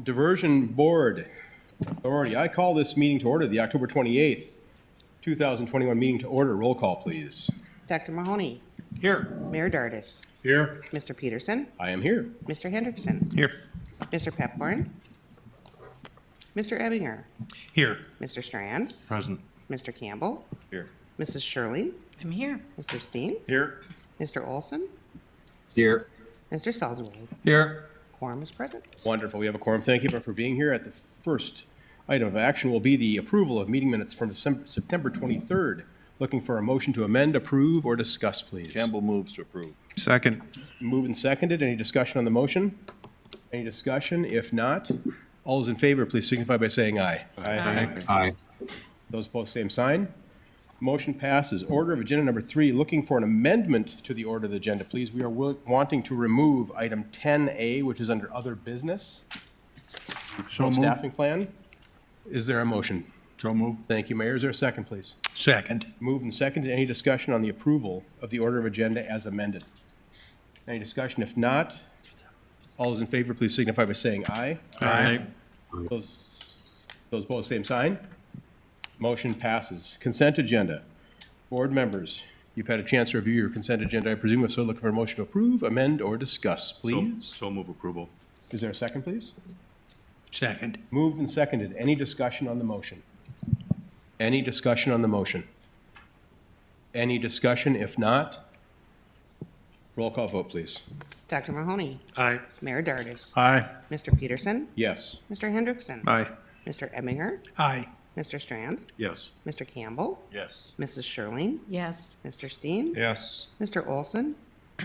Diversion Board Authority. I call this meeting to order, the October 28th, 2021 meeting to order. Roll call, please. Dr. Mahoney. Here. Mayor Dardis. Here. Mr. Peterson. I am here. Mr. Hendrickson. Here. Mr. Pepcorn. Mr. Ebbinger. Here. Mr. Strand. Present. Mr. Campbell. Here. Mrs. Shirley. I'm here. Mr. Steen. Here. Mr. Olson. Here. Mr. Salzwald. Here. Quorum is present. Wonderful. We have a quorum. Thank you for being here. At the first item of action will be the approval of meeting minutes from September 23rd. Looking for a motion to amend, approve, or discuss, please. Campbell moves to approve. Second. Moved and seconded. Any discussion on the motion? Any discussion? If not, all those in favor, please signify by saying aye. Aye. Those opposed, same sign. Motion passes. Order of agenda number 3, looking for an amendment to the order of the agenda, please. We are wanting to remove item 10A, which is under other business. So moved. Staffing plan. Is there a motion? So moved. Thank you, Mayor. Is there a second, please? Second. Moved and seconded. Any discussion on the approval of the order of agenda as amended? Any discussion? If not, all those in favor, please signify by saying aye. Aye. Those opposed, same sign. Motion passes. Consent agenda. Board members, you've had a chance to review your consent agenda. I presume if so, looking for a motion to approve, amend, or discuss, please. So move approval. Is there a second, please? Second. Moved and seconded. Any discussion on the motion? Any discussion on the motion? Any discussion? If not, roll call vote, please. Dr. Mahoney. Aye. Mayor Dardis. Aye. Mr. Peterson. Yes. Mr. Hendrickson. Aye. Mr. Ebbinger. Aye. Mr. Strand. Yes. Mr. Campbell. Yes. Mrs. Shirley. Yes. Mr. Steen. Yes. Mr. Olson.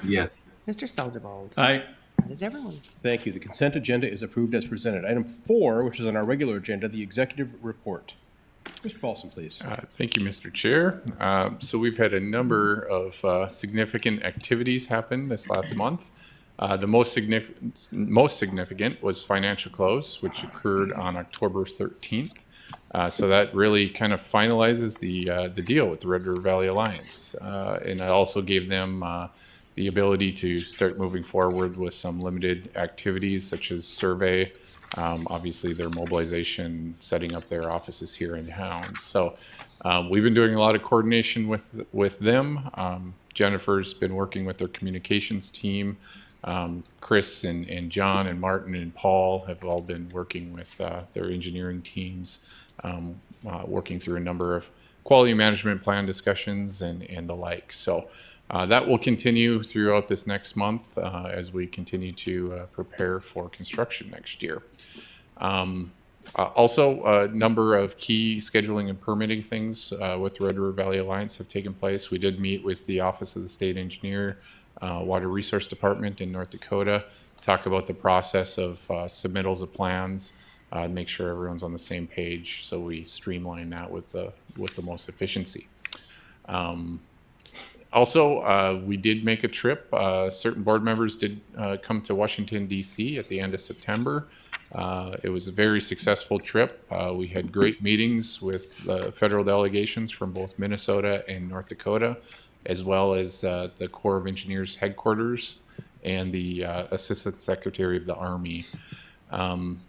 Yes. Mr. Salzwald. Aye. That is everyone. Thank you. The consent agenda is approved as presented. Item 4, which is on our regular agenda, the executive report. Mr. Paulson, please. Thank you, Mr. Chair. So we've had a number of significant activities happen this last month. The most significant was financial close, which occurred on October 13th. So that really kind of finalizes the deal with the Red River Valley Alliance. And it also gave them the ability to start moving forward with some limited activities such as survey, obviously their mobilization, setting up their offices here in town. So we've been doing a lot of coordination with them. Jennifer's been working with their communications team. Chris and John and Martin and Paul have all been working with their engineering teams, working through a number of quality management plan discussions and the like. So that will continue throughout this next month as we continue to prepare for construction next year. Also, a number of key scheduling and permitting things with the Red River Valley Alliance have taken place. We did meet with the Office of the State Engineer, Water Resource Department in North Dakota, talk about the process of submittals of plans, make sure everyone's on the same page, so we streamline that with the most efficiency. Also, we did make a trip. Certain board members did come to Washington, D.C. at the end of September. It was a very successful trip. We had great meetings with federal delegations from both Minnesota and North Dakota, as well as the Corps of Engineers headquarters and the Assistant Secretary of the Army.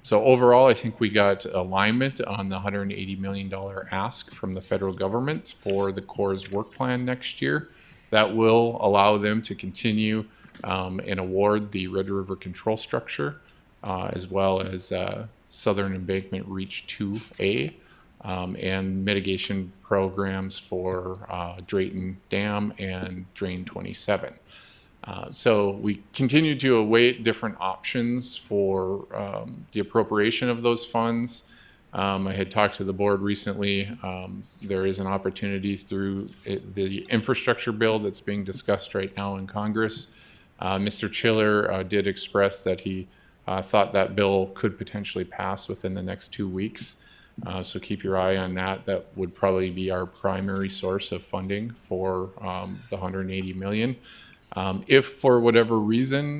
So overall, I think we got alignment on the $180 million ask from the federal government for the Corps' work plan next year. That will allow them to continue and award the Red River Control Structure, as well as Southern Embankment Reach 2A, and mitigation programs for Drayton Dam and Drain 27. So we continue to await different options for the appropriation of those funds. I had talked to the board recently. There is an opportunity through the infrastructure bill that's being discussed right now in Congress. Mr. Chiller did express that he thought that bill could potentially pass within the next 2 weeks. So keep your eye on that. That would probably be our primary source of funding for the $180 million. If for whatever reason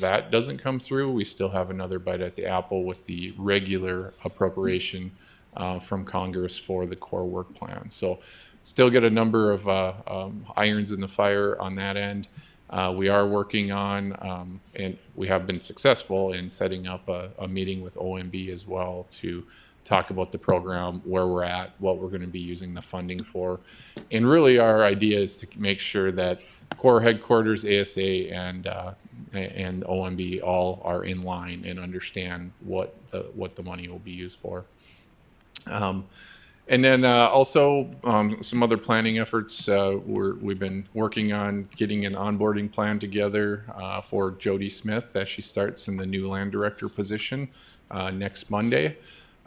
that doesn't come through, we still have another bite at the apple with the regular appropriation from Congress for the core work plan. So still get a number of irons in the fire on that end. We are working on, and we have been successful in setting up a meeting with OMB as well to talk about the program, where we're at, what we're going to be using the funding for. And really our idea is to make sure that Corps headquarters, ASA, and OMB all are in line and understand what the money will be used for. And then also some other planning efforts. We've been working on getting an onboarding plan together for Jody Smith as she starts in the new land director position next Monday.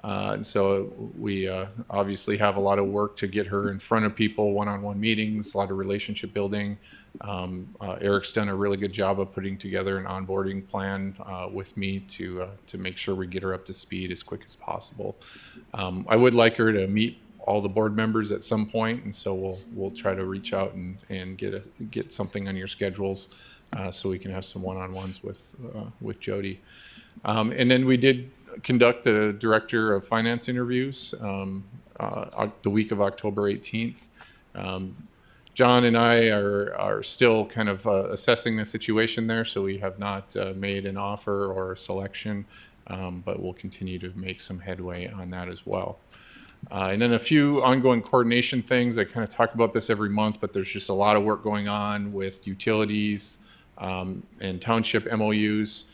And so we obviously have a lot of work to get her in front of people, one-on-one meetings, a lot of relationship building. Eric's done a really good job of putting together an onboarding plan with me to make sure we get her up to speed as quick as possible. I would like her to meet all the board members at some point, and so we'll try to reach out and get something on your schedules so we can have some one-on-ones with Jody. And then we did conduct a director of finance interviews the week of October 18th. John and I are still kind of assessing the situation there, so we have not made an offer or a selection, but we'll continue to make some headway on that as well. And then a few ongoing coordination things. I kind of talk about this every month, but there's just a lot of work going on with utilities and township MOUs.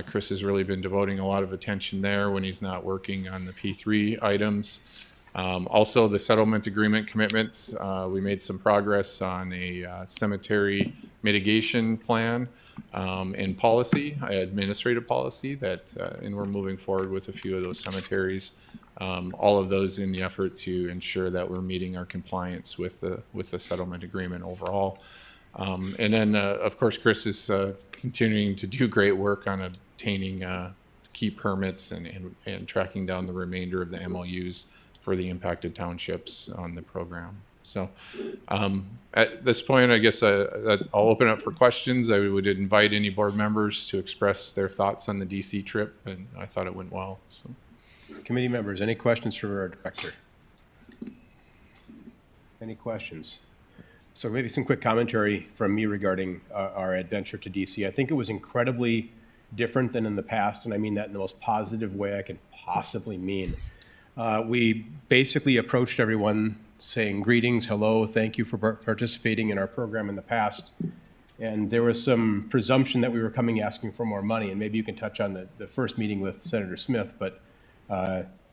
Chris has really been devoting a lot of attention there when he's not working on the P3 items. Also, the settlement agreement commitments. We made some progress on a cemetery mitigation plan and policy, administrative policy, and we're moving forward with a few of those cemeteries. All of those in the effort to ensure that we're meeting our compliance with the settlement agreement overall. And then, of course, Chris is continuing to do great work on obtaining key permits and tracking down the remainder of the MOUs for the impacted townships on the program. So at this point, I guess I'll open up for questions. I would invite any board members to express their thoughts on the DC trip, and I thought it went well. So, Committee members, any questions for our director? Any questions? So maybe some quick commentary from me regarding our adventure to DC. I think it was incredibly different than in the past, and I mean that in the most positive way I can possibly mean. We basically approached everyone saying greetings, hello, thank you for participating in our program in the past. And there was some presumption that we were coming asking for more money, and maybe you can touch on the first meeting with Senator Smith, but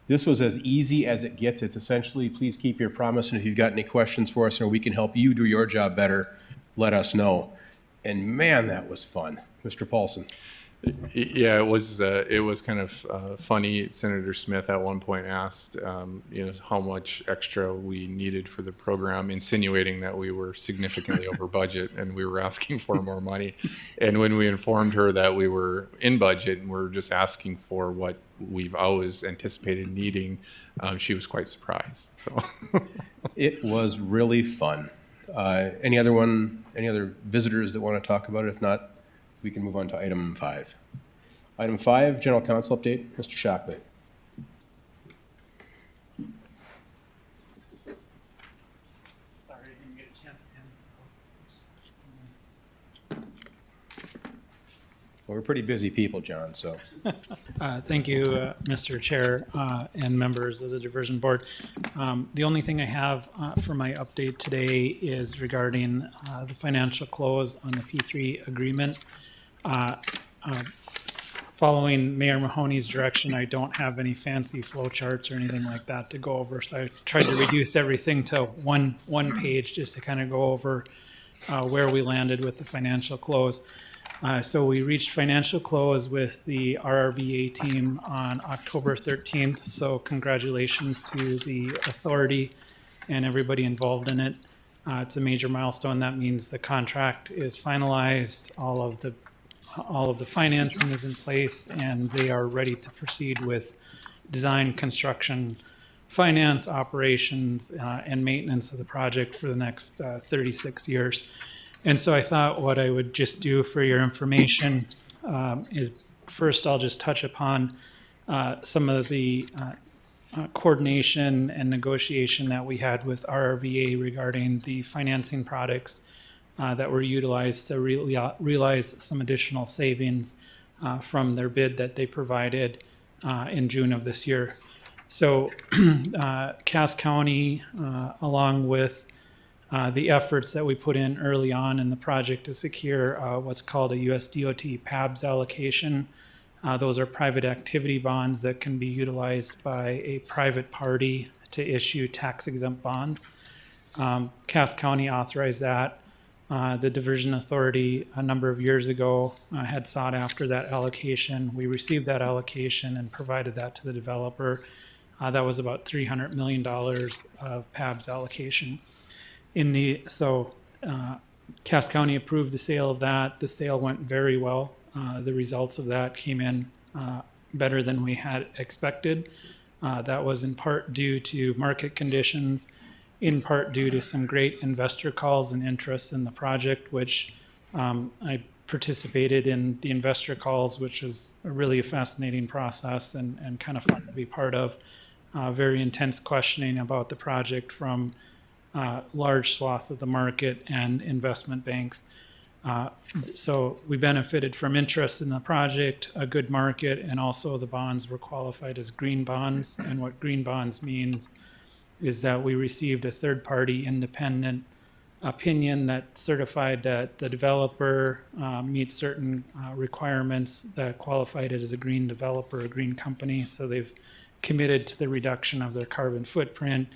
this was as easy as it gets. It's essentially, please keep your promise, and if you've got any questions for us or we can help you do your job better, let us know. And man, that was fun. Mr. Paulson. Yeah, it was kind of funny. Senator Smith at one point asked, how much extra we needed for the program, insinuating that we were significantly over budget and we were asking for more money. And when we informed her that we were in budget and we're just asking for what we've always anticipated needing, she was quite surprised. So It was really fun. Any other visitors that want to talk about it? If not, we can move on to item 5. Item 5, General Counsel update, Mr. Shockley. Sorry, I didn't get a chance to end this. Well, we're pretty busy people, John, so. Thank you, Mr. Chair and members of the Diversion Board. The only thing I have for my update today is regarding the financial close on the P3 agreement. Following Mayor Mahoney's direction, I don't have any fancy flow charts or anything like that to go over, so I tried to reduce everything to one page just to kind of go over where we landed with the financial close. So we reached financial close with the RRVA team on October 13th. So congratulations to the authority and everybody involved in it. It's a major milestone. That means the contract is finalized, all of the financing is in place, and they are ready to proceed with design, construction, finance, operations, and maintenance of the project for the next 36 years. And so I thought what I would just do for your information is first I'll just touch upon some of the coordination and negotiation that we had with RRVA regarding the financing products that were utilized to realize some additional savings from their bid that they provided in June of this year. So Cass County, along with the efforts that we put in early on in the project to secure what's called a USDOT PABS allocation. Those are private activity bonds that can be utilized by a private party to issue tax-exempt bonds. Cass County authorized that. The Diversion Authority a number of years ago had sought after that allocation. We received that allocation and provided that to the developer. That was about $300 million of PABS allocation. Cass County approved the sale of that. The sale went very well. The results of that came in better than we had expected. That was in part due to market conditions, in part due to some great investor calls and interest in the project, which I participated in the investor calls, which was really a fascinating process and kind of fun to be part of. Very intense questioning about the project from large swath of the market and investment banks. So we benefited from interest in the project, a good market, and also the bonds were qualified as green bonds. And what green bonds means is that we received a third-party independent opinion that certified that the developer meets certain requirements that qualified it as a green developer, a green company. So they've committed to the reduction of their carbon footprint.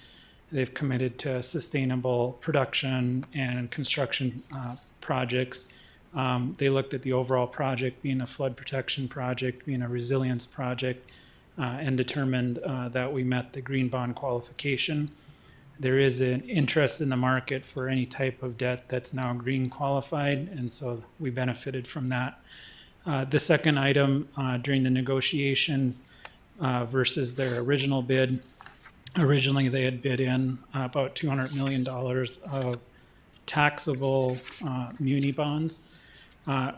They've committed to sustainable production and construction projects. They looked at the overall project being a flood protection project, being a resilience project, and determined that we met the green bond qualification. There is an interest in the market for any type of debt that's now green qualified, and so we benefited from that. The second item during the negotiations versus their original bid, originally they had bid in about $200 million of taxable muni bonds.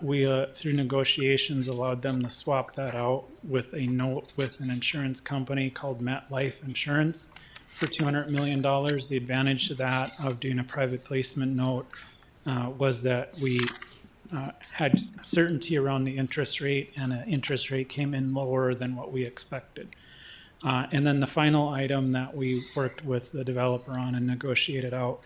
We, through negotiations, allowed them to swap that out with a note with an insurance company called MetLife Insurance for $200 million. The advantage to that of doing a private placement note was that we had certainty around the interest rate, and the interest rate came in lower than what we expected. And then the final item that we worked with the developer on and negotiated out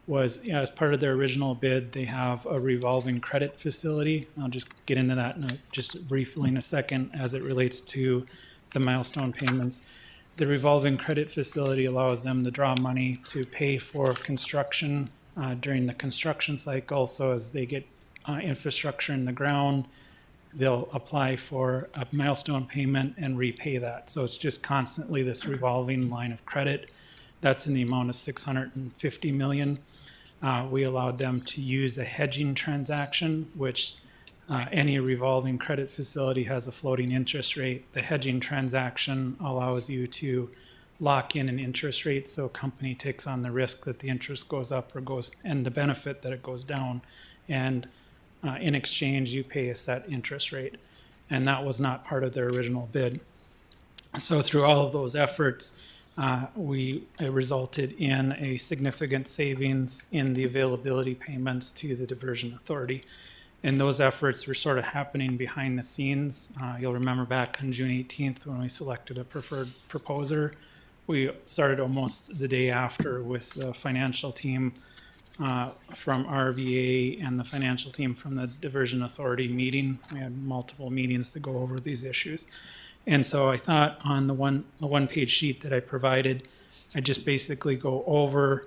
was, as part of their original bid, they have a revolving credit facility. I'll just get into that just briefly in a second as it relates to the milestone payments. The revolving credit facility allows them to draw money to pay for construction during the construction cycle. So as they get infrastructure in the ground, they'll apply for a milestone payment and repay that. So it's just constantly this revolving line of credit. That's in the amount of $650 million. We allowed them to use a hedging transaction, which any revolving credit facility has a floating interest rate. The hedging transaction allows you to lock in an interest rate, so a company takes on the risk that the interest goes up or goes, and the benefit that it goes down. And in exchange, you pay a set interest rate. And that was not part of their original bid. So through all of those efforts, it resulted in a significant savings in the availability payments to the Diversion Authority. And those efforts were sort of happening behind the scenes. You'll remember back on June 18th when we selected a preferred proposer, we started almost the day after with the financial team from RVA and the financial team from the Diversion Authority meeting. We had multiple meetings to go over these issues. And so I thought on the one-page sheet that I provided, I just basically go over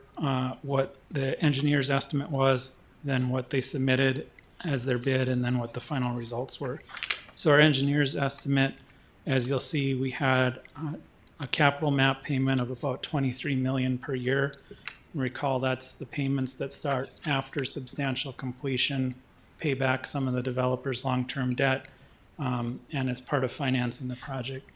what the engineer's estimate was, then what they submitted as their bid, and then what the final results were. So our engineer's estimate, as you'll see, we had a capital map payment of about $23 million per year. Recall that's the payments that start after substantial completion, pay back some of the developer's long-term debt, and as part of financing the project.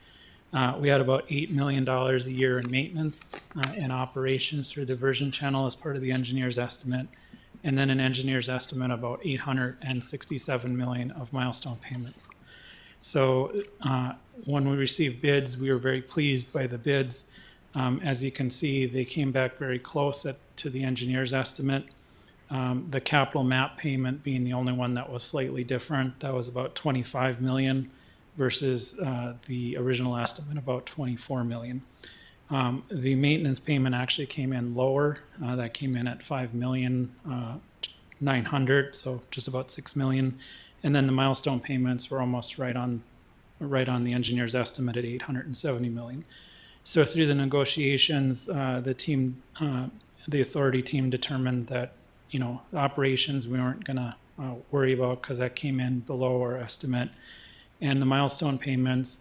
We had about $8 million a year in maintenance and operations through the diversion channel as part of the engineer's estimate, and then an engineer's estimate about $867 million of milestone payments. So when we received bids, we were very pleased by the bids. As you can see, they came back very close to the engineer's estimate. The capital map payment being the only one that was slightly different. That was about 25 million versus the original estimate, about 24 million. The maintenance payment actually came in lower. That came in at 5,900,000, so just about 6 million. And then the milestone payments were almost right on the engineer's estimate at 870 million. So through the negotiations, the authority team determined that, the operations we weren't gonna worry about because that came in below our estimate. And the milestone payments,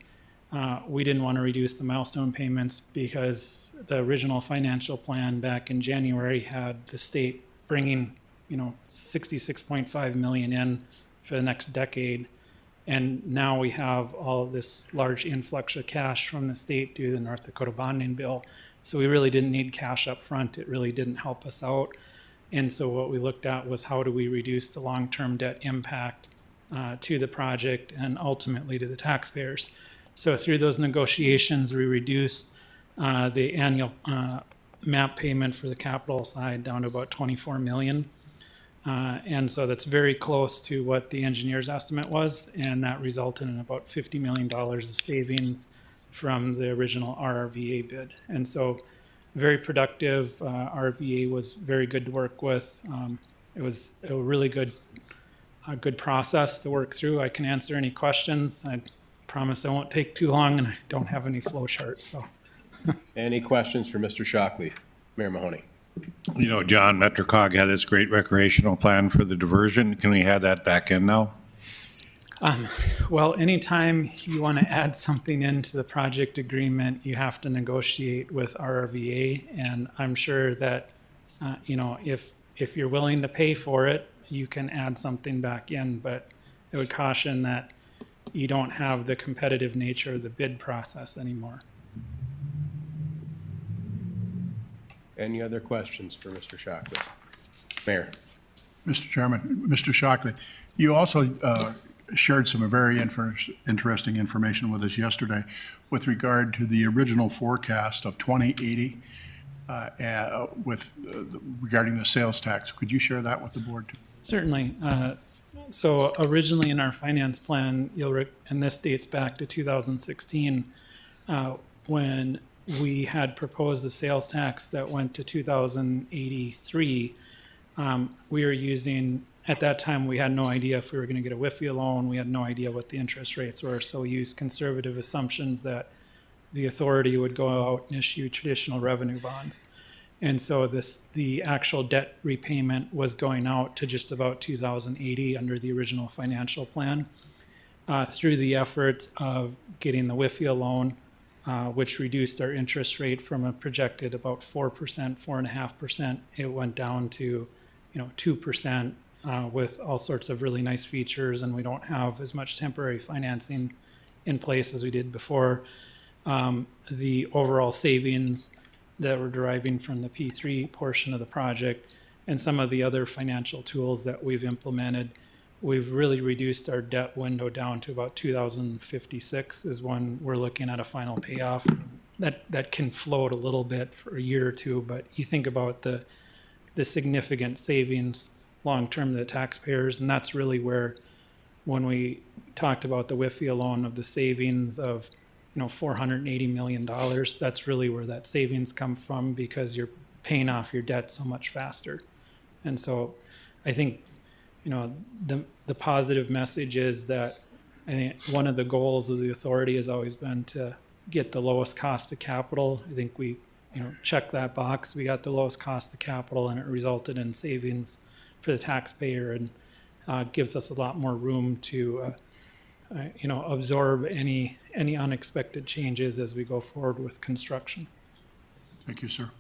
we didn't want to reduce the milestone payments because the original financial plan back in January had the state bringing, 66.5 million in for the next decade. And now we have all of this large influx of cash from the state due to the North Dakota bonding bill. So we really didn't need cash up front. It really didn't help us out. And so what we looked at was how do we reduce the long-term debt impact to the project and ultimately to the taxpayers. So through those negotiations, we reduced the annual MAP payment for the capital side down to about 24 million. And so that's very close to what the engineer's estimate was, and that resulted in about $50 million of savings from the original RRVA bid. And so very productive. RVA was very good to work with. It was a really good process to work through. I can answer any questions. I promise I won't take too long, and I don't have any flow charts. So, Any questions for Mr. Shockley? Mayor Mahoney. John, MetroCog had this great recreational plan for the diversion. Can we have that back in now? Well, anytime you want to add something into the project agreement, you have to negotiate with RRVA, and I'm sure that if you're willing to pay for it, you can add something back in. But I would caution that you don't have the competitive nature of the bid process anymore. Any other questions for Mr. Shockley? Mayor. Mr. Chairman, Mr. Shockley, you also shared some very interesting information with us yesterday with regard to the original forecast of 2080 regarding the sales tax. Could you share that with the board? Certainly. So originally in our finance plan, and this dates back to 2016, when we had proposed a sales tax that went to 2083. We were using, at that time, we had no idea if we were going to get a WIFIA loan. We had no idea what the interest rates were. So we used conservative assumptions that the authority would go out and issue traditional revenue bonds. And so the actual debt repayment was going out to just about 2080 under the original financial plan. Through the efforts of getting the WIFIA loan, which reduced our interest rate from a projected about 4%, 4.5%, it went down to 2% with all sorts of really nice features, and we don't have as much temporary financing in place as we did before. The overall savings that we're deriving from the P3 portion of the project and some of the other financial tools that we've implemented, we've really reduced our debt window down to about 2056 is when we're looking at a final payoff. That can float a little bit for a year or two, but you think about the significant savings long-term to the taxpayers, and that's really where, when we talked about the WIFIA loan of the savings of $480 million, that's really where that savings come from, because you're paying off your debt so much faster. And so I think the positive message is that I think one of the goals of the authority has always been to get the lowest cost of capital. I think we check that box. We got the lowest cost of capital, and it resulted in savings for the taxpayer, and gives us a lot more room to absorb any unexpected changes as we go forward with construction. Thank you, sir.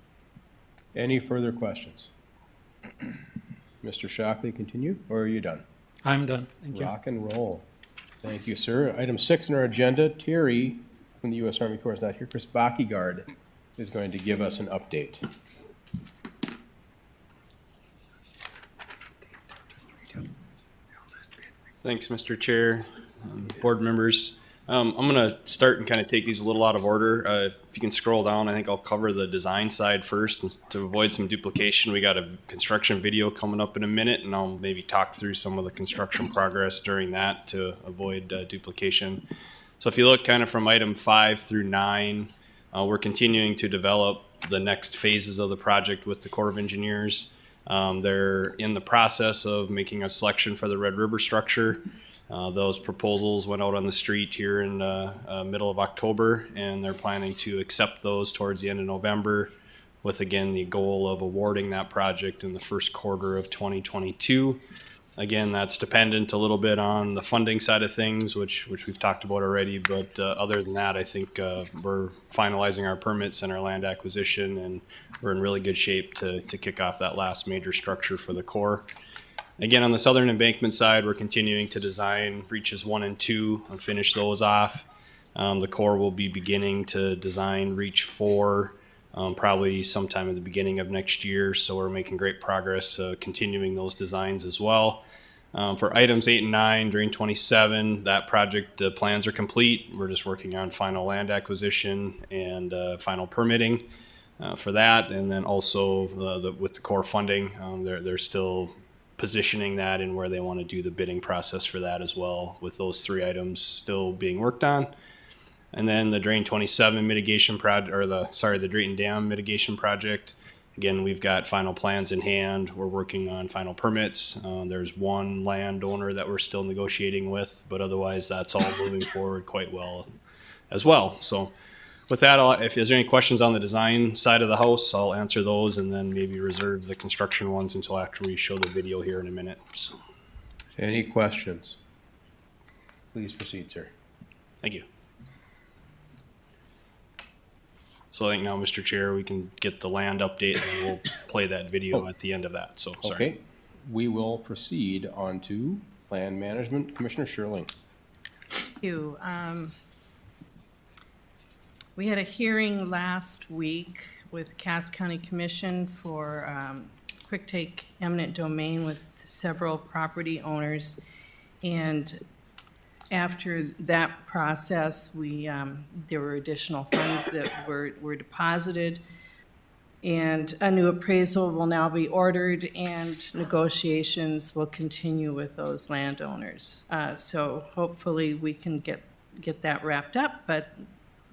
Any further questions? Mr. Shockley, continue, or are you done? I'm done. Thank you. Rock and roll. Thank you, sir. Item 6 on our agenda, Terry from the U.S. Army Corps is not here. Chris Bakkegaard is going to give us an update. Thanks, Mr. Chair, board members. I'm going to start and kind of take these a little out of order. If you can scroll down, I think I'll cover the design side first and to avoid some duplication. We got a construction video coming up in a minute, and I'll maybe talk through some of the construction progress during that to avoid duplication. So if you look kind of from item 5 through 9, we're continuing to develop the next phases of the project with the Corps of Engineers. They're in the process of making a selection for the Red River structure. Those proposals went out on the street here in middle of October, and they're planning to accept those towards the end of November, with again the goal of awarding that project in the first quarter of 2022. Again, that's dependent a little bit on the funding side of things, which we've talked about already. But other than that, I think we're finalizing our permits and our land acquisition, and we're in really good shape to kick off that last major structure for the Corps. Again, on the southern embankment side, we're continuing to design reaches 1 and 2 and finish those off. The Corps will be beginning to design reach 4 probably sometime at the beginning of next year. So we're making great progress continuing those designs as well. For items 8 and 9, Drain 27, that project, the plans are complete. We're just working on final land acquisition and final permitting for that. And then also with the Corps funding, they're still positioning that in where they want to do the bidding process for that as well, with those 3 items still being worked on. And then the Drain 27 mitigation project, or the Drayton Dam Mitigation project. Again, we've got final plans in hand. We're working on final permits. There's one landowner that we're still negotiating with, but otherwise that's all moving forward quite well as well. So with that, if there's any questions on the design side of the house, I'll answer those and then maybe reserve the construction ones until after we show the video here in a minute. So, Any questions? Please proceed, sir. thank you. So I think now, Mr. Chair, we can get the land update and we'll play that video at the end of that. So, sorry. Okay, we will proceed on to Land Management. Commissioner Sherling. Thank you. We had a hearing last week with Cass County Commission for quick take eminent domain with several property owners. And after that process, there were additional funds that were deposited, and a new appraisal will now be ordered, and negotiations will continue with those landowners. So hopefully we can get that wrapped up, but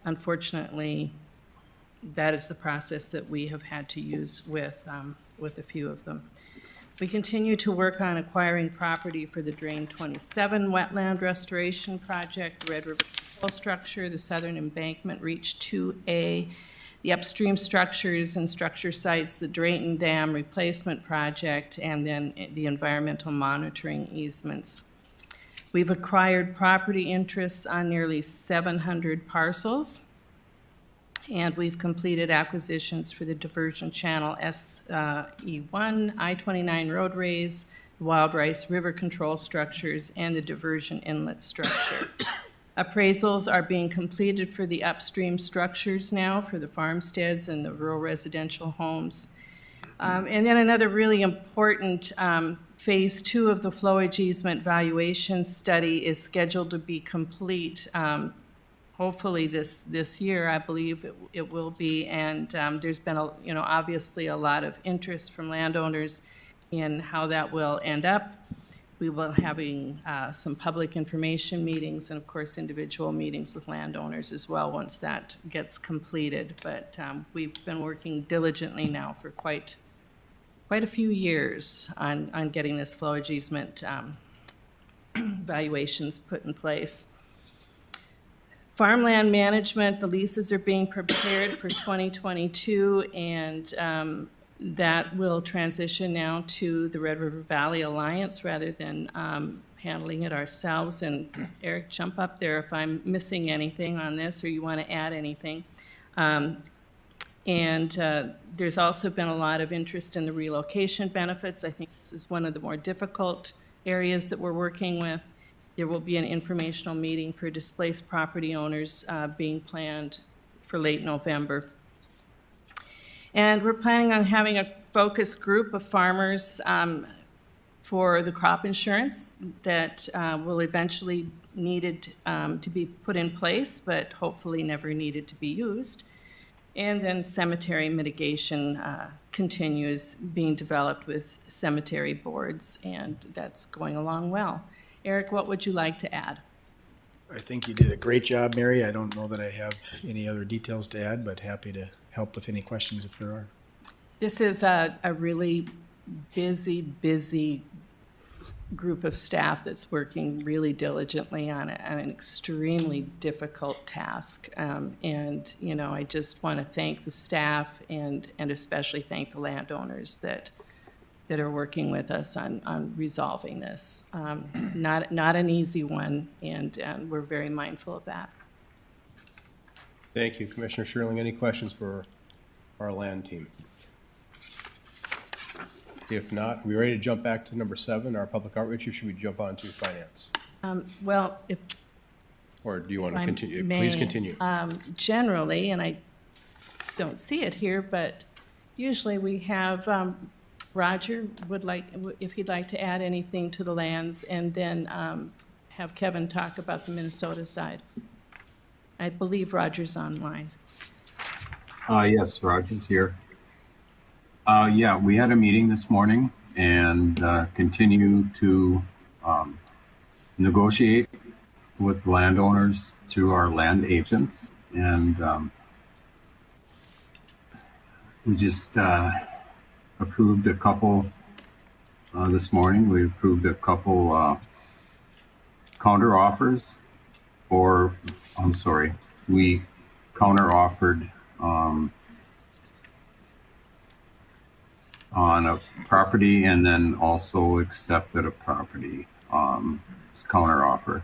unfortunately, that is the process that we have had to use with a few of them. We continue to work on acquiring property for the Drain 27 wetland restoration project, the Red River Control Structure, the Southern Embankment Reach 2A, the upstream structures and structure sites, the Drayton Dam replacement project, and then the environmental monitoring easements. We've acquired property interests on nearly 700 parcels, and we've completed acquisitions for the Diversion Channel SE1, I-29 roadways, the Wild Rice River control structures, and the Diversion Inlet structure. Appraisals are being completed for the upstream structures now for the farmsteads and the rural residential homes. And then another really important Phase 2 of the flowage easement valuation study is scheduled to be complete hopefully this year. I believe it will be, and there's been obviously a lot of interest from landowners in how that will end up. We will be having some public information meetings and of course individual meetings with landowners as well once that gets completed. But we've been working diligently now for quite a few years on getting this flowage easement valuations put in place. Farmland Management, the leases are being prepared for 2022, and that will transition now to the Red River Valley Alliance rather than handling it ourselves. And Eric, jump up there if I'm missing anything on this or you want to add anything. There's also been a lot of interest in the relocation benefits. I think this is one of the more difficult areas that we're working with. There will be an informational meeting for displaced property owners being planned for late November. And we're planning on having a focus group of farmers for the crop insurance that will eventually needed to be put in place, but hopefully never needed to be used. And then cemetery mitigation continues being developed with cemetery boards, and that's going along well. Eric, what would you like to add? I think you did a great job, Mary. I don't know that I have any other details to add, but happy to help with any questions if there are. This is a really busy group of staff that's working really diligently on an extremely difficult task. And, you know, I just want to thank the staff and especially thank the landowners that are working with us on resolving this. Not an easy one, and we're very mindful of that. Thank you. Commissioner Sherling, any questions for our land team? If not, are we ready to jump back to number 7, our public outreach, or should we jump on to finance? Well, if Or do you want to I continue? may, Please continue. Generally, and I don't see it here, but usually we have Roger would like, if he'd like to add anything to the lands, and then have Kevin talk about the Minnesota side. I believe Roger's online. Yes, Roger's here. Yeah, we had a meeting this morning and continue to negotiate with landowners through our land agents. And we just approved a couple this morning. We approved a couple counter offers, or I'm sorry, we counter offered on a property and then also accepted a property as counter offer.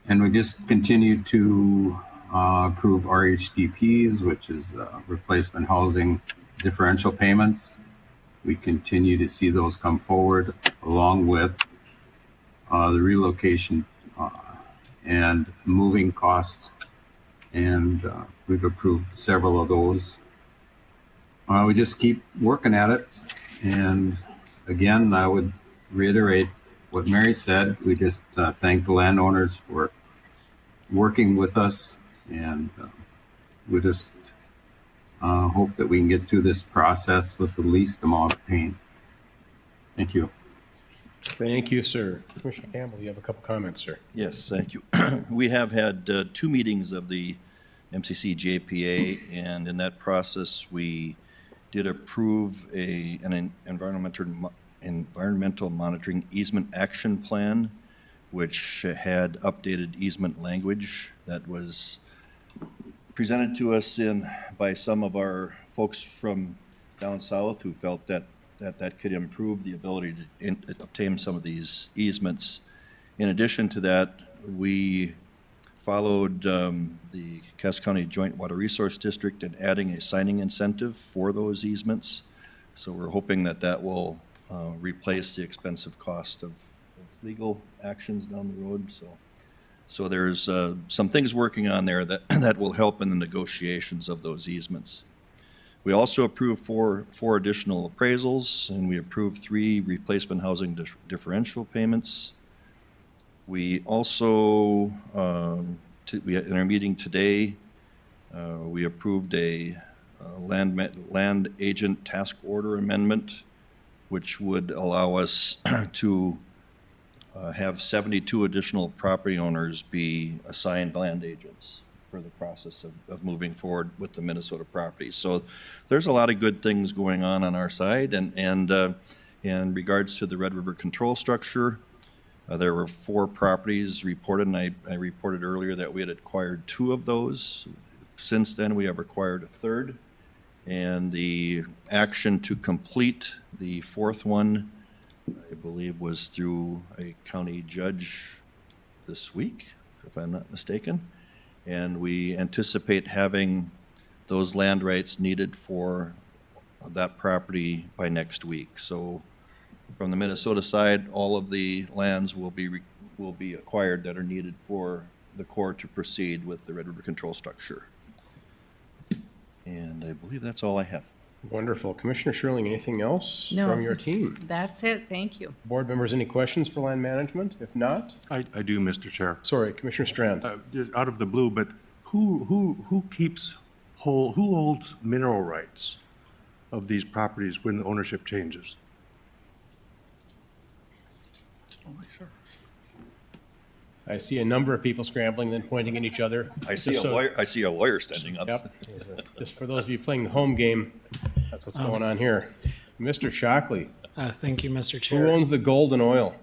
And we just continue to approve RHDPs, which is replacement housing differential payments. We continue to see those come forward along with the relocation and moving costs. And we've approved several of those. We just keep working at it. And again, I would reiterate what Mary said. We just thank the landowners for working with us, and we just hope that we can get through this process with the least amount of pain. Thank you. Thank you, sir. Commissioner Campbell, you have a couple comments, sir. Yes, thank you. We have had 2 meetings of the MCC JPA, and in that process, we did approve an environmental monitoring easement action plan, which had updated easement language that was presented to us by some of our folks from down south who felt that could improve the ability to obtain some of these easements. In addition to that, we followed the Cass County Joint Water Resource District in adding a signing incentive for those easements. So we're hoping that will replace the expensive cost of legal actions down the road. So there's some things working on there that will help in the negotiations of those easements. We also approved four additional appraisals, and we approved 3 replacement housing differential payments. We also, in our meeting today, we approved a land agent task order amendment, which would allow us to have 72 additional property owners be assigned land agents for the process of moving forward with the Minnesota properties. So there's a lot of good things going on our side. And in regards to the Red River control structure, there were 4 properties reported, and I reported earlier that we had acquired 2 of those. Since then, we have acquired a 3rd. And the action to complete the 4th one, I believe, was through a county judge this week, if I'm not mistaken. And we anticipate having those land rights needed for that property by next week. So from the Minnesota side, all of the lands will be acquired that are needed for the Corps to proceed with the Red River control structure. And I believe that's all I have. Wonderful. Commissioner Sherling, anything else No, from your team? That's it, thank you. Board members, any questions for land management? If not, I do, Mr. Chair. sorry, Commissioner Strand. Just out of the blue, but who holds mineral rights of these properties when ownership changes? I see a number of people scrambling, then pointing at each other. I see Just a so- lawyer, I see a lawyer standing up. Yep. Just for those of you playing the home game, that's what's going on here. Mr. Shockley, Thank you, Mr. Chair. who owns the golden oil?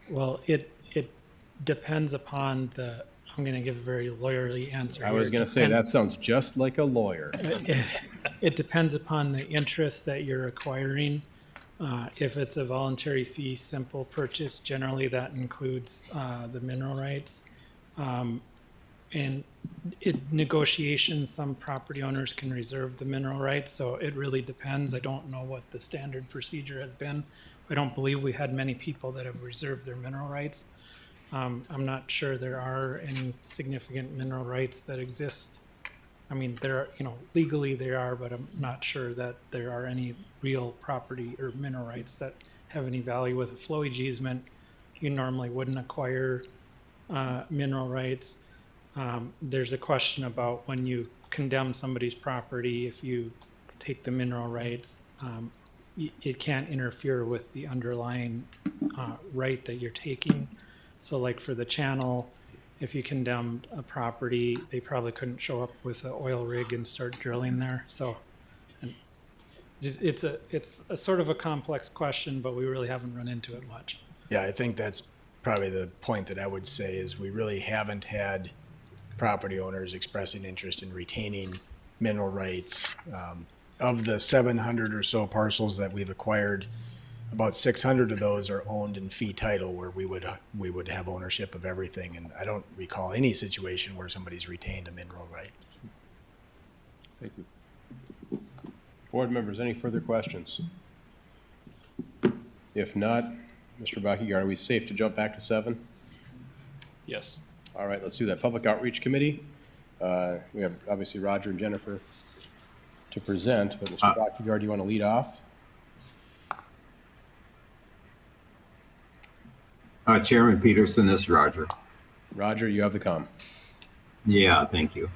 Well, it depends upon the, I'm going to give a very lawyerly answer. I was here. going to say, that sounds just like a lawyer. It depends upon the interest that you're acquiring. If it's a voluntary fee, simple purchase, generally that includes the mineral rights. And negotiations, some property owners can reserve the mineral rights, so it really depends. I don't know what the standard procedure has been. I don't believe we had many people that have reserved their mineral rights. I'm not sure there are any significant mineral rights that exist. I mean, there are, legally there are, but I'm not sure that there are any real property or mineral rights that have any value. With a flowage easement, you normally wouldn't acquire mineral rights. There's a question about when you condemn somebody's property, if you take the mineral rights, it can't interfere with the underlying right that you're taking. So like for the channel, if you condemned a property, they probably couldn't show up with an oil rig and start drilling there. So it's a sort of a complex question, but we really haven't run into it much. Yeah, I think that's probably the point that I would say is we really haven't had property owners expressing interest in retaining mineral rights. Of the 700 or so parcels that we've acquired, about 600 of those are owned in fee title, where we would have ownership of everything. And I don't recall any situation where somebody's retained a mineral right. Thank you. Board members, any further questions? If not, Mr. Buckyard, are we safe to jump back to 7? Yes. All right, let's do that. Public Outreach Committee. We have obviously Roger and Jennifer to present, but Mr. Buckyard, do you want to lead off? Chairman Peterson, this is Roger. Roger, you have the com. Yeah, thank you.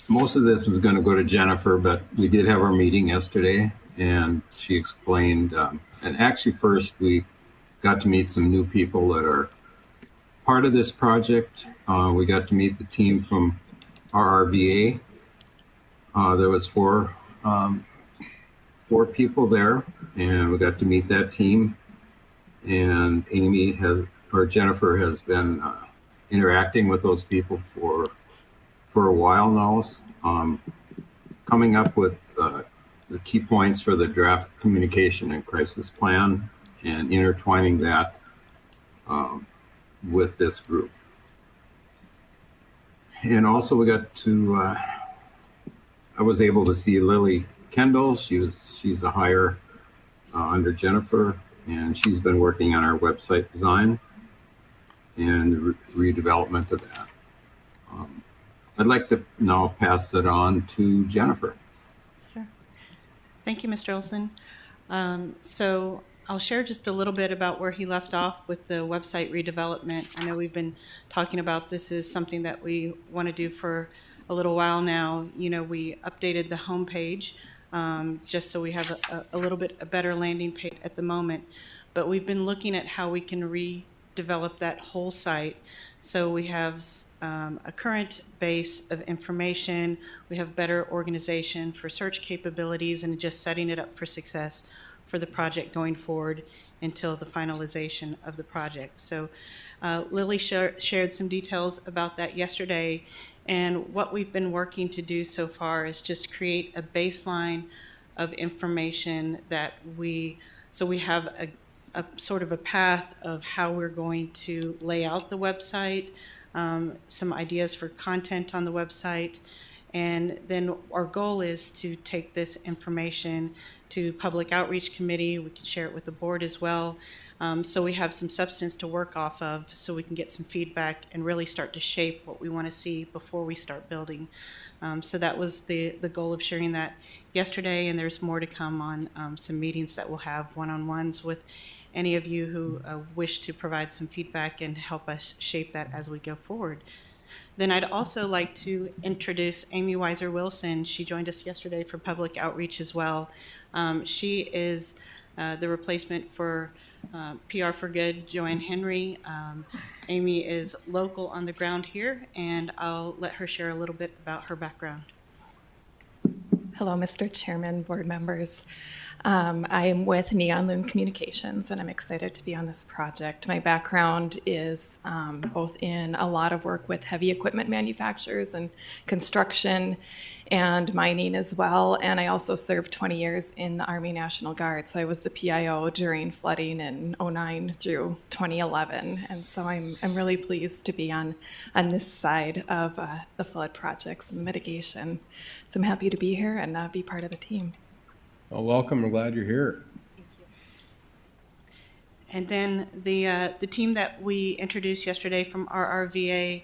Most of this is going to go to Jennifer, but we did have our meeting yesterday, and she explained, and actually first we got to meet some new people that are part of this project. We got to meet the team from RRVA. There was four people there, and we got to meet that team. And Jennifer has been interacting with those people for a while now, coming up with the key points for the draft communication and crisis plan, and intertwining that with this group. And also we got to, I was able to see Lily Kendall. She's a hire under Jennifer, and she's been working on our website design and redevelopment of that. I'd like to now pass it on to Jennifer. Sure. Thank you, Mr. Olson. So I'll share just a little bit about where he left off with the website redevelopment. I know we've been talking about this is something that we want to do for a little while now. We updated the homepage just so we have a little bit a better landing page at the moment. But we've been looking at how we can redevelop that whole site. So we have a current base of information. We have better organization for search capabilities and just setting it up for success for the project going forward until the finalization of the project. So Lily shared some details about that yesterday, and what we've been working to do so far is just create a baseline of information that we have a sort of a path of how we're going to lay out the website, some ideas for content on the website, And then our goal is to take this information to Public Outreach Committee. We can share it with the board as well. So we have some substance to work off of so we can get some feedback and really start to shape what we want to see before we start building. So that was the goal of sharing that yesterday, and there's more to come on some meetings that we'll have one-on-ones with any of you who wish to provide some feedback and help us shape that as we go forward. Then I'd also like to introduce Amy Weiser Wilson. She joined us yesterday for public outreach as well. She is the replacement for PR for Good, Joanne Henry. Amy is local on the ground here, and I'll let her share a little bit about her background. Hello, Mr. Chairman, board members. I am with Neon Loom Communications, and I'm excited to be on this project. My background is both in a lot of work with heavy equipment manufacturers and construction and mining as well. And I also served 20 years in the Army National Guard. So I was the PIO during flooding in 2009 through 2011. And so I'm really pleased to be on this side of the flood projects and mitigation. So I'm happy to be here and be part of the team. Well, welcome. I'm glad you're here. And then the team that we introduced yesterday from RRVA,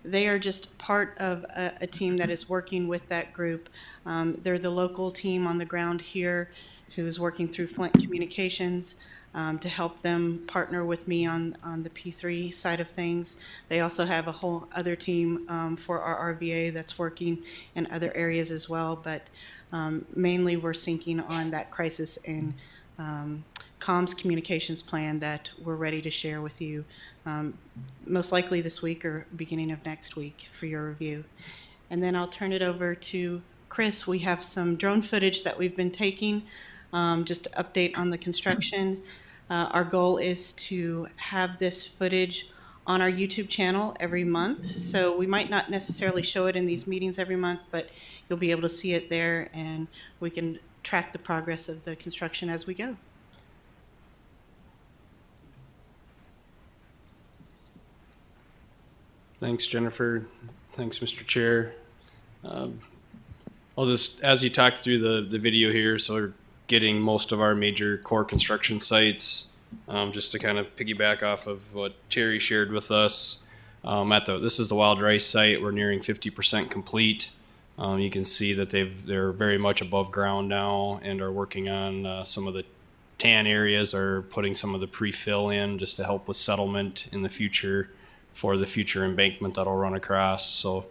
they are just part of a team that is working with that group. They're the local team on the ground here who's working through Flint Communications to help them partner with me on the P3 side of things. They also have a whole other team for our RVA that's working in other areas as well, but mainly we're syncing on that crisis and comms communications plan that we're ready to share with you most likely this week or beginning of next week for your review. And then I'll turn it over to Chris. We have some drone footage that we've been taking, just to update on the construction. Our goal is to have this footage on our YouTube channel every month. So we might not necessarily show it in these meetings every month, but you'll be able to see it there and we can track the progress of the construction as we go. Thanks, Jennifer. Thanks, Mr. Chair. I'll just, as you talk through the video here, so we're getting most of our major core construction sites, just to kind of piggyback off of what Terry shared with us. This is the Wild Rice site. We're nearing 50% complete. You can see that they're very much above ground now and are working on some of the tan areas, are putting some of the pre-fill in just to help with settlement in the future for the future embankment that'll run across. So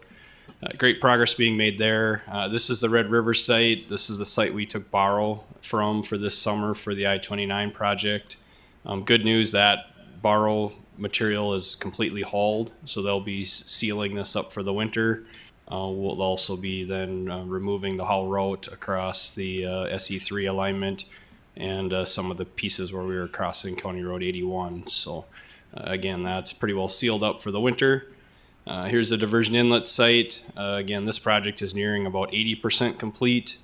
great progress being made there. This is the Red River site. This is the site we took borrow from for this summer for the I-29 project. Good news, that borrow material is completely hauled, so they'll be sealing this up for the winter. We'll also be then removing the haul route across the SE3 alignment and some of the pieces where we were crossing County Road 81. So again, that's pretty well sealed up for the winter. Here's the Diversion Inlet site. Again, this project is nearing about 80% complete.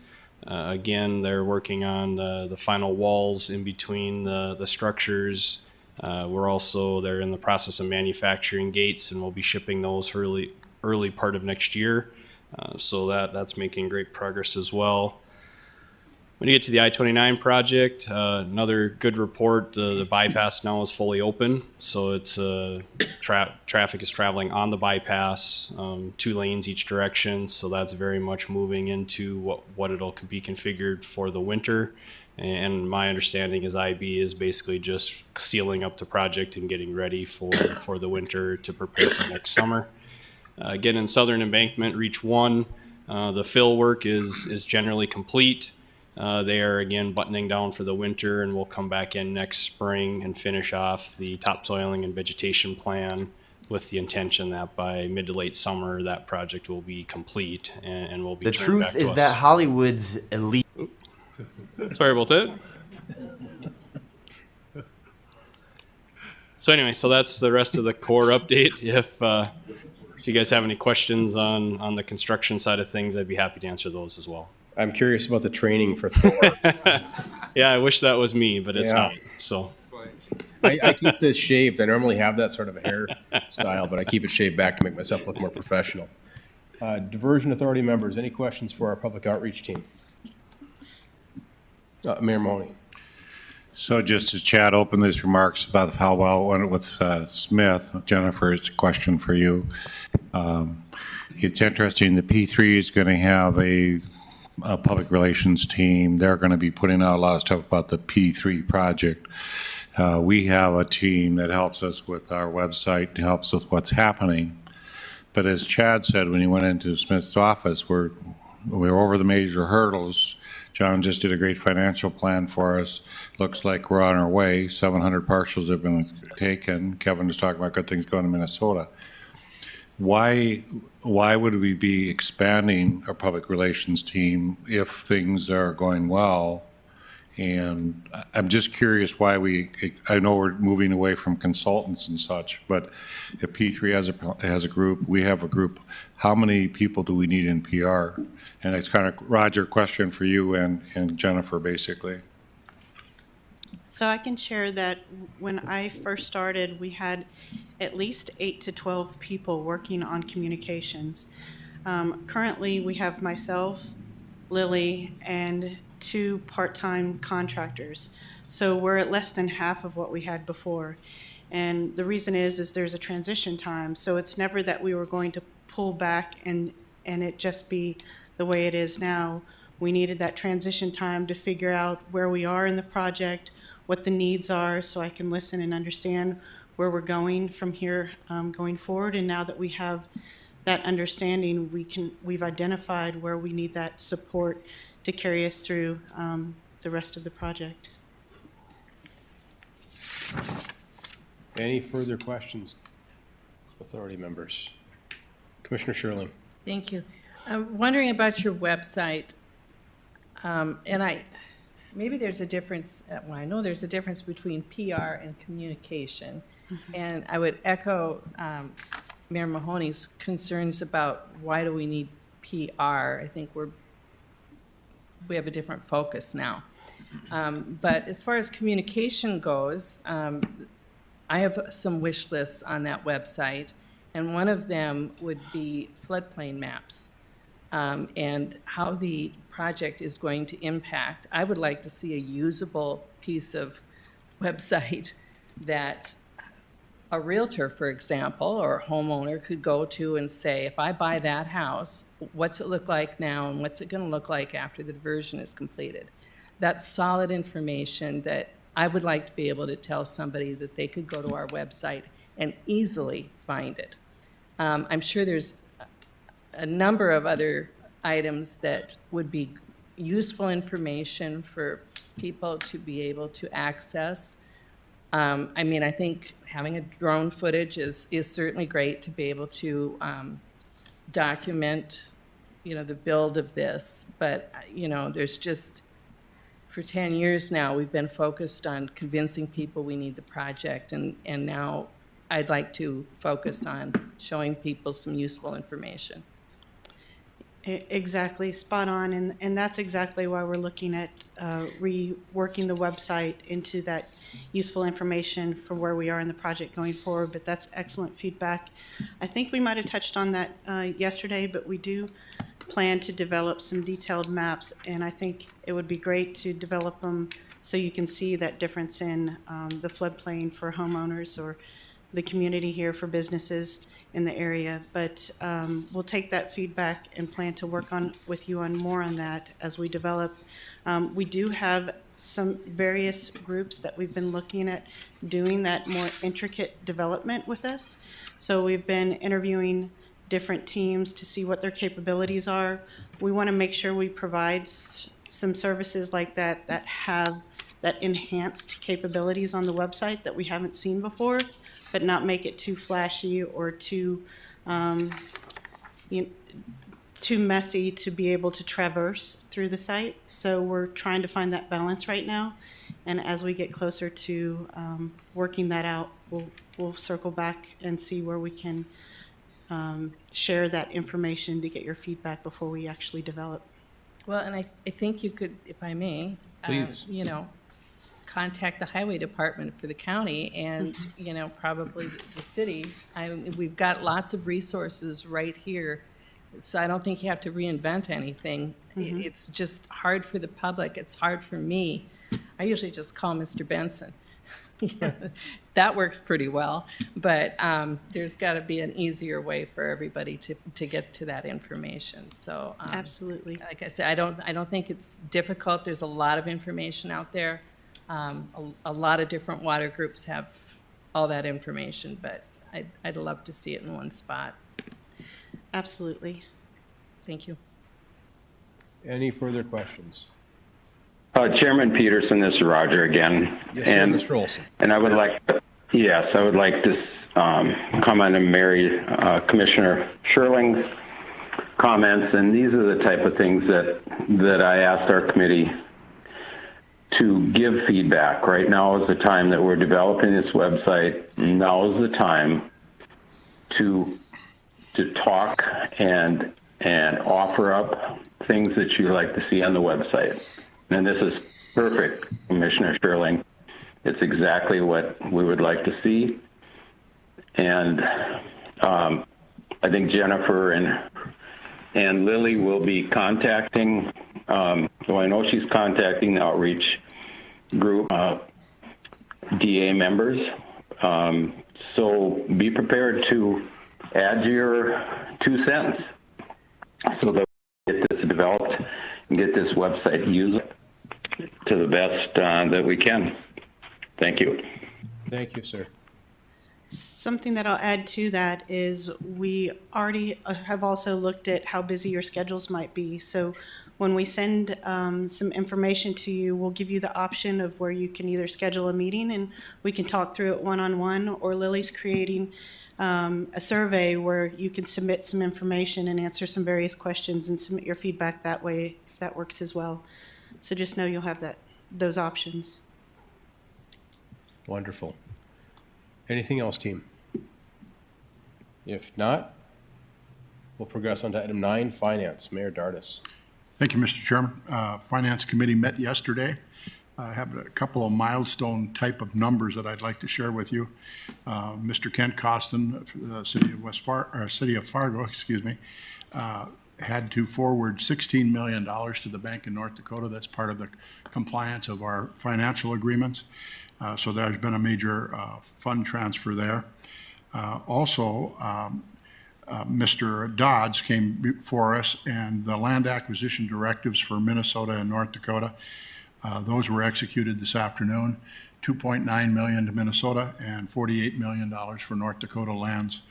Again, they're working on the final walls in between the structures. They're in the process of manufacturing gates, and we'll be shipping those early part of next year. So that's making great progress as well. When you get to the I-29 project, another good report, the bypass now is fully open. So it's traffic is traveling on the bypass, 2 lanes each direction. So that's very much moving into what it'll be configured for the winter. And my understanding is IB is basically just sealing up the project and getting ready for the winter to prepare for next summer. Again, in Southern Embankment, Reach 1, the fill work is generally complete. They are again buttoning down for the winter, and we'll come back in next spring and finish off the topsoiling and vegetation plan with the intention that by mid to late summer that project will be complete and will be turned back to us. The truth is that Hollywood's elite. Sorry about that. So anyway, so that's the rest of the core update. If you guys have any questions on the construction side of things, I'd be happy to answer those as well. I'm curious about the training for Thor. Yeah, I wish that was me, but it's not. So I keep this shaved. I normally have that sort of a hairstyle, but I keep it shaved back to make myself look more professional. Diversion Authority members, any questions for our public outreach team? Mayor Mahoney. So just as Chad opened his remarks about how well it went with Smith, Jennifer, it's a question for you. It's interesting, the P3 is going to have a public relations team. They're going to be putting out a lot of stuff about the P3 project. We have a team that helps us with our website, helps with what's happening. But as Chad said, when he went into Smith's office, we're over the major hurdles. John just did a great financial plan for us. Looks like we're on our way. 700 partials have been taken. Kevin was talking about good things going to Minnesota. Why would we be expanding our public relations team if things are going well? And I'm just curious why I know we're moving away from consultants and such, but if P3 has a group, we have a group, how many people do we need in PR? And it's kind of, Roger, question for you and Jennifer, basically. So I can share that when I first started, we had at least 8 to 12 people working on communications. Currently, we have myself, Lily, and 2 part-time contractors. So we're at less than half of what we had before. And the reason is there's a transition time. So it's never that we were going to pull back and it just be the way it is now. We needed that transition time to figure out where we are in the project, what the needs are, so I can listen and understand where we're going from here going forward. And now that we have that understanding, we've identified where we need that support to carry us through the rest of the project. Any further questions, authority members? Commissioner Sherling. Thank you. I'm wondering about your website, and maybe there's a difference, well, I know there's a difference between PR and communication, and I would echo Mayor Mahoney's concerns about why do we need PR. I think we have a different focus now. But as far as communication goes, I have some wish lists on that website, and one of them would be floodplain maps and how the project is going to impact. I would like to see a usable piece of website that a realtor, for example, or a homeowner could go to and say, if I buy that house, what's it look like now and what's it going to look like after the diversion is completed? That's solid information that I would like to be able to tell somebody that they could go to our website and easily find it. I'm sure there's a number of other items that would be useful information for people to be able to access. I mean, I think having a drone footage is certainly great to be able to document, the build of this. But, there's just, for 10 years now, we've been focused on convincing people we need the project. And now I'd like to focus on showing people some useful information. Exactly, spot on, and that's exactly why we're looking at reworking the website into that useful information for where we are in the project going forward, but that's excellent feedback. I think we might have touched on that yesterday, but we do plan to develop some detailed maps, and I think it would be great to develop them so you can see that difference in the floodplain for homeowners or the community here for businesses in the area. But we'll take that feedback and plan to work with you on more on that as we develop. We do have some various groups that we've been looking at doing that more intricate development with us. So we've been interviewing different teams to see what their capabilities are. We want to make sure we provide some services like that that have that enhanced capabilities on the website that we haven't seen before, but not make it too flashy or too too messy to be able to traverse through the site. So we're trying to find that balance right now, and as we get closer to working that out, we'll circle back and see where we can share that information to get your feedback before we actually develop. Well, and I think you could, if I may, Please. Contact the highway department for the county and, probably the city. We've got lots of resources right here So I don't think you have to reinvent anything. It's just hard for the public. It's hard for me. I usually just call Mr. Benson. That works pretty well, but there's got to be an easier way for everybody to get to that information. So Absolutely. like I said, I don't think it's difficult. There's a lot of information out there. A lot of different water groups have all that information, but I'd love to see it in one spot. Absolutely. Thank you. Any further questions? Chairman Peterson, this is Roger again. Yes, sir, Mr. Olson. And I would like to comment on Commissioner Sherling's comments, and these are the type of things that I asked our committee to give feedback. Right now is the time that we're developing this website. Now is the time to talk and offer up things that you like to see on the website. And this is perfect, Commissioner Sherling. It's exactly what we would like to see. And I think Jennifer and Lily will be contacting, so I know she's contacting the outreach group, DA members. So be prepared to add your 2 cents so that we get this developed and get this website used to the best that we can. Thank you. Thank you, sir. Something that I'll add to that is we already have also looked at how busy your schedules might be. So when we send some information to you, we'll give you the option of where you can either schedule a meeting and we can talk through it one-on-one, or Lily's creating a survey where you can submit some information and answer some various questions and submit your feedback that way, if that works as well. So just know you'll have those options. Wonderful. Anything else, team? If not, we'll progress on to item 9, Finance. Mayor Dardis. Thank you, Mr. Chairman. Finance Committee met yesterday. I have a couple of milestone type of numbers that I'd like to share with you. Mr. Kent Costin, City of Fargo, had to forward $16 million to the Bank of North Dakota. That's part of the compliance of our financial agreements. So there's been a major fund transfer there. Also, Mr. Dodds came before us, and the land acquisition directives for Minnesota and North Dakota, those were executed this afternoon. $2.9 million to Minnesota and $48 million for North Dakota lands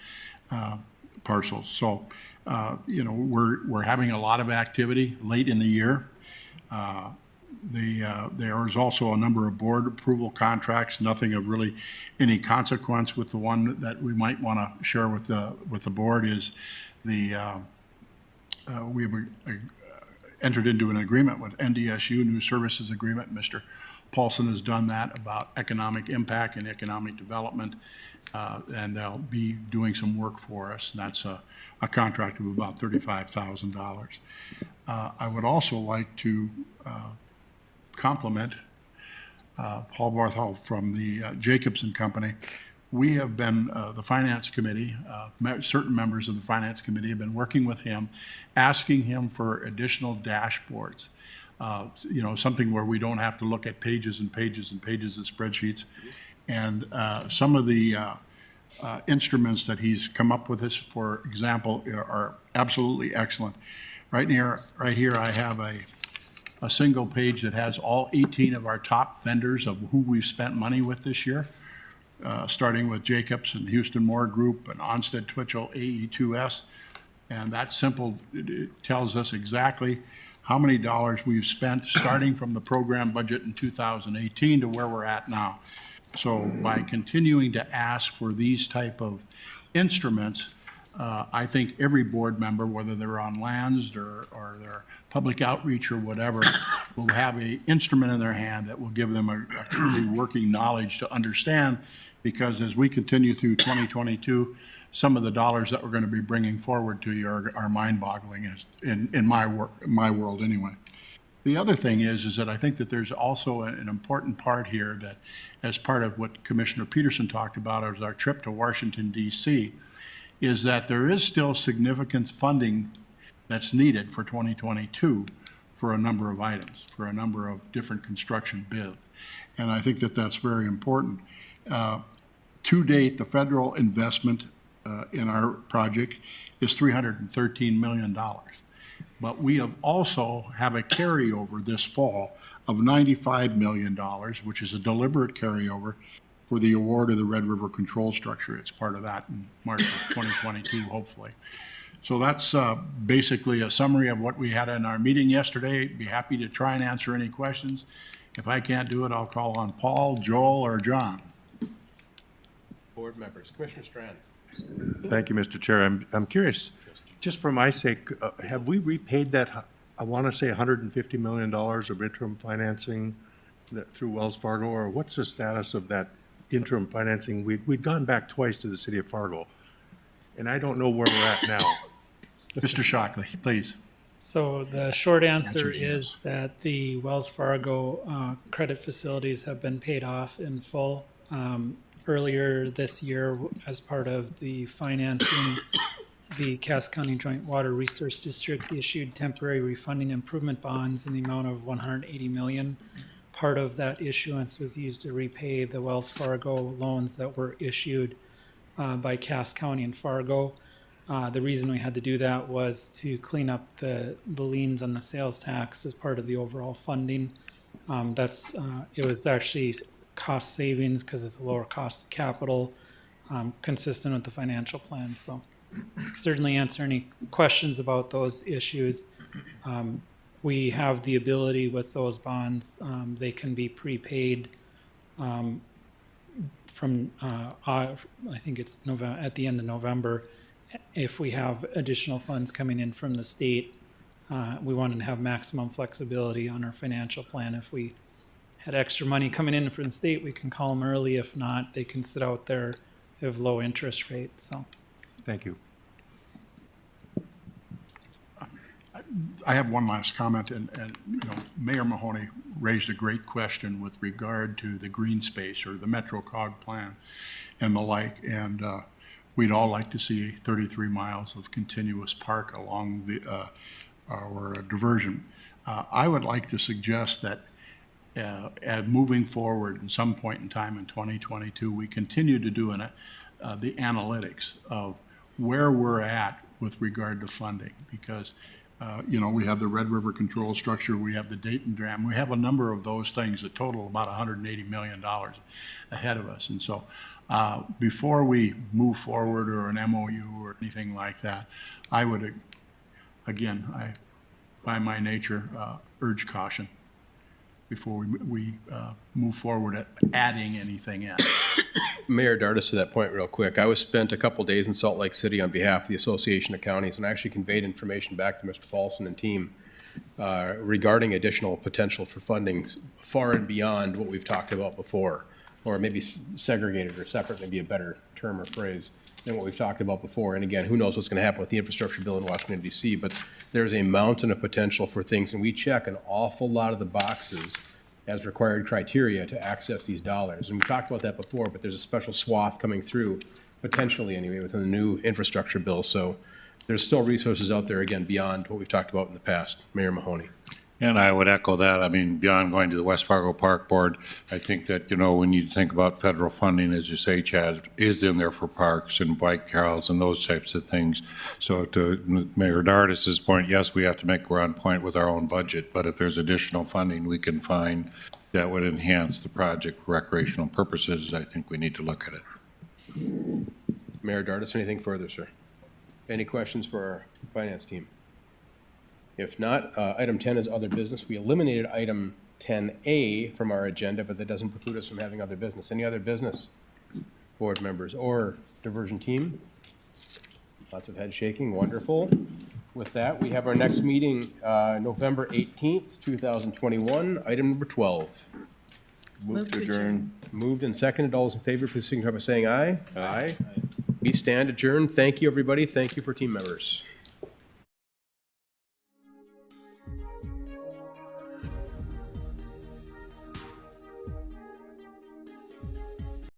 parcels. So, we're having a lot of activity late in the year. There is also a number of board approval contracts, nothing of really any consequence. With the one that we might want to share with the board is we entered into an agreement with NDSU, New Services Agreement. Mr. Paulson has done that about economic impact and economic development, and they'll be doing some work for us. And that's a contract of about $35,000. I would also like to compliment Paul Barthol from the Jacobson Company. We have been, the Finance Committee, certain members of the Finance Committee have been working with him, asking him for additional dashboards. Something where we don't have to look at pages and pages and pages of spreadsheets. And some of the instruments that he's come up with this, for example, are absolutely excellent. Right here I have a single page that has all 18 of our top vendors of who we've spent money with this year, starting with Jacobs and Houston Moore Group and Onstead Twitchell AE2S. And that simple, it tells us exactly how many dollars we've spent starting from the program budget in 2018 to where we're at now. So by continuing to ask for these type of instruments, I think every board member, whether they're on lands or they're public outreach or whatever, will have an instrument in their hand that will give them a truly working knowledge to understand, because as we continue through 2022, some of the dollars that we're going to be bringing forward to you are mind-boggling in my world anyway. The other thing is that I think that there's also an important part here that, as part of what Commissioner Peterson talked about as our trip to Washington, D.C., is that there is still significant funding that's needed for 2022 for a number of items, for a number of different construction bids. And I think that that's very important. To date, the federal investment in our project is $313 million. But we have also have a carryover this fall of $95 million, which is a deliberate carryover for the award of the Red River Control Structure. It's part of that in March of 2022, hopefully. So that's basically a summary of what we had in our meeting yesterday. Be happy to try and answer any questions. If I can't do it, I'll call on Paul, Joel, or John. Board members, Commissioner Strand. Thank you, Mr. Chair. I'm curious, just for my sake, have we repaid that, I want to say $150 million of interim financing through Wells Fargo, or what's the status of that interim financing? We'd gone back twice to the city of Fargo, and I don't know where we're at now. Mr. Shockley, please. So the short answer Answer is is that the Wells Fargo credit facilities have been paid off in full. Earlier this year, as part of the financing, the Cass County Joint Water Resource District issued temporary refunding improvement bonds in the amount of $180 million. Part of that issuance was used to repay the Wells Fargo loans that were issued by Cass County and Fargo. The reason we had to do that was to clean up the liens on the sales tax as part of the overall funding. It was actually cost savings because it's a lower cost of capital, consistent with the financial plan. So certainly answer any questions about those issues. We have the ability with those bonds, they can be prepaid from, I think it's at the end of November. If we have additional funds coming in from the state, we wanted to have maximum flexibility on our financial plan. If we had extra money coming in from the state, we can call them early. If not, they can sit out there. They have low interest rates. So, Thank you. I have one last comment, and Mayor Mahoney raised a great question with regard to the green space or the MetroCog plan and the like, and we'd all like to see 33 miles of continuous park along our diversion. I would like to suggest that moving forward at some point in time in 2022, we continue to do the analytics of where we're at with regard to funding, because we have the Red River Control Structure, we have the Dayton Dam, we have a number of those things that total about $180 million ahead of us. And so before we move forward or an MOU or anything like that, I would, again, by my nature, urge caution before we move forward at adding anything in. Mayor Dardis, to that point real quick, I was spent a couple days in Salt Lake City on behalf of the Association of Counties, and I actually conveyed information back to Mr. Paulson and team regarding additional potential for funding far and beyond what we've talked about before, or maybe segregated or separate, maybe a better term or phrase than what we've talked about before. And again, who knows what's going to happen with the infrastructure bill in Washington, D.C., but there's a mountain of potential for things, and we check an awful lot of the boxes as required criteria to access these dollars. And we talked about that before, but there's a special swath coming through, potentially anyway, within the new infrastructure bill. So there's still resources out there, again, beyond what we've talked about in the past. Mayor Mahoney. And I would echo that. I mean, beyond going to the West Fargo Park Board, I think that, we need to think about federal funding, as you say, Chad, is in there for parks and bike trails and those types of things. So to Mayor Dardis's point, yes, we have to we're on point with our own budget, but if there's additional funding we can find that would enhance the project for recreational purposes, I think we need to look at it. Mayor Dardis, anything further, sir? Any questions for our finance team? If not, item 10 is other business. We eliminated item 10A from our agenda, but that doesn't preclude us from having other business. Any other business, board members or diversion team? Lots of head shaking, wonderful. With that, we have our next meeting, November 18th, 2021, item number 12. Move to adjourn. Moved and seconded. All those in favor, please signify by saying aye. Aye. We stand adjourned. Thank you, everybody. Thank you for team members.